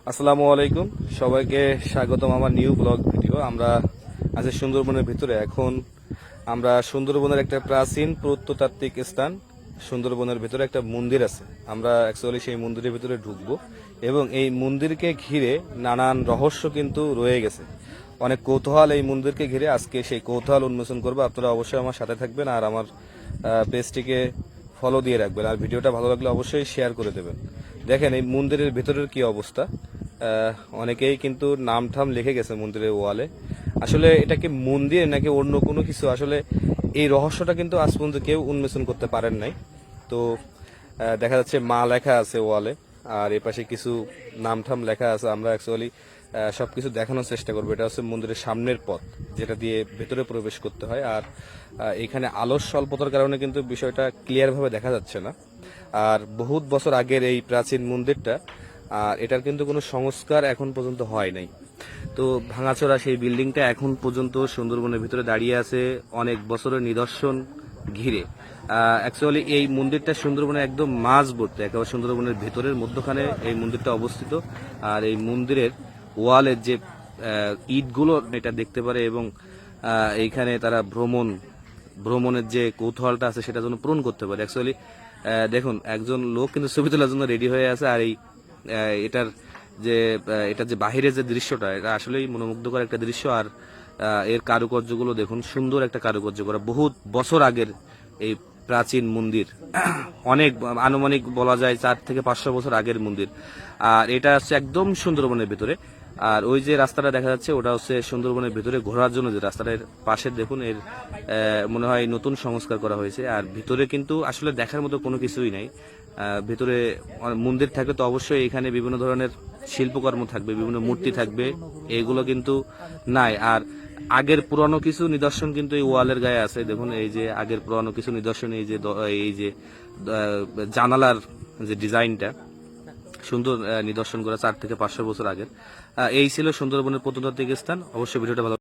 আসসালামু আলাইকুম, সবাইকে স্বাগতম আমার নিউ ব্লগ ভিডিও। আমরা আছি সুন্দরবনের ভিতরে। এখন আমরা সুন্দরবনের একটা প্রাচীন প্রত্নতাত্ত্বিক স্থান, সুন্দরবনের ভিতরে একটা মন্দির আছে। আমরা অ্যাকচুয়ালি সেই মন্দিরের ভিতরে ঢুকবো এবং এই মন্দিরকে ঘিরে নানান রহস্য কিন্তু রয়ে গেছে। অনেক কৌতূহল এই মন্দিরকে ঘিরে। আজকে সেই কৌতূহল উন্মোচন করবো। আপনারা অবশ্যই আমার সাথে থাকবেন আর আমার পেজটিকে ফলো দিয়ে রাখবেন, আর ভিডিওটা ভালো লাগলে অবশ্যই শেয়ার করে দেবেন। দেখেন এই মন্দিরের ভেতরের কি অবস্থা। অনেকেই কিন্তু নাম ঠাম লিখে গেছে মন্দিরের ওয়ালে। আসলে এটা কি মন্দির নাকি অন্য কোনো কিছু, আসলে এই রহস্যটা কিন্তু আজ পর্যন্ত কেউ উন্মোচন করতে পারেন নাই। তো দেখা যাচ্ছে মা লেখা আছে ওয়ালে, আর এ পাশে কিছু নাম ঠাম লেখা আছে। আমরা অ্যাকচুয়ালি সবকিছু দেখানোর চেষ্টা করবো। এটা হচ্ছে মন্দিরের সামনের পথ, যেটা দিয়ে ভেতরে প্রবেশ করতে হয়। আর এখানে আলোর স্বল্পতার কারণে কিন্তু বিষয়টা ক্লিয়ার ভাবে দেখা যাচ্ছে না। আর বহুত বছর আগের এই প্রাচীন মন্দিরটা, আর এটার কিন্তু কোনো সংস্কার এখন পর্যন্ত হয় নাই। তো ভাঙাচোরা সেই বিল্ডিংটা এখন পর্যন্ত সুন্দরবনের ভিতরে দাঁড়িয়ে আছে, অনেক বছরের নিদর্শন ঘিরে। অ্যাকচুয়ালি এই মন্দিরটা সুন্দরবনের একদম মাঝবর্তী, একেবারে সুন্দরবনের ভেতরের মধ্যখানে এই মন্দিরটা অবস্থিত। আর এই মন্দিরের ওয়ালের যে ইটগুলো এটা দেখতে পারে, এবং এইখানে তারা ভ্রমণের যে কৌতূহলটা আছে সেটা যেন পূরণ করতে পারে। অ্যাকচুয়ালি দেখুন, একজন লোক কিন্তু ছবি তোলার জন্য রেডি হয়ে আছে। আর এই এটার যে বাহিরের যে দৃশ্যটা, এটা আসলেই মনোমুগ্ধকর একটা দৃশ্য। আর এর কারুকার্যগুলো দেখুন, সুন্দর একটা কারুকার্য করা, বহুত বছর আগের এই প্রাচীন মন্দির। অনেক আনুমানিক বলা যায় 400 থেকে 500 বছর আগের মন্দির। আর এটা হচ্ছে একদম সুন্দরবনের ভিতরে। আর ওই যে রাস্তাটা দেখা যাচ্ছে, ওটা হচ্ছে সুন্দরবনের ভিতরে ঘোরার জন্য যে রাস্তাটার পাশে দেখুন, এর মনে হয় নতুন সংস্কার করা হয়েছে। আর ভিতরে কিন্তু আসলে দেখার মতো কোনো কিছুই নাই। ভিতরে মন্দির থাকলে তো অবশ্যই এখানে বিভিন্ন ধরনের শিল্পকর্ম থাকবে, বিভিন্ন মূর্তি থাকবে, এগুলো কিন্তু নাই। আর আগের পুরানো কিছু নিদর্শন কিন্তু এই ওয়ালের গায়ে আছে। দেখুন, এই যে আগের পুরানো কিছু নিদর্শন, এই যে জানালার যে ডিজাইনটা সুন্দর নিদর্শন করা 4 থেকে 500 বছর আগের। এই ছিল সুন্দরবনের প্রত্নতাত্ত্বিক স্থান। অবশ্যই ভিডিওটা ভালো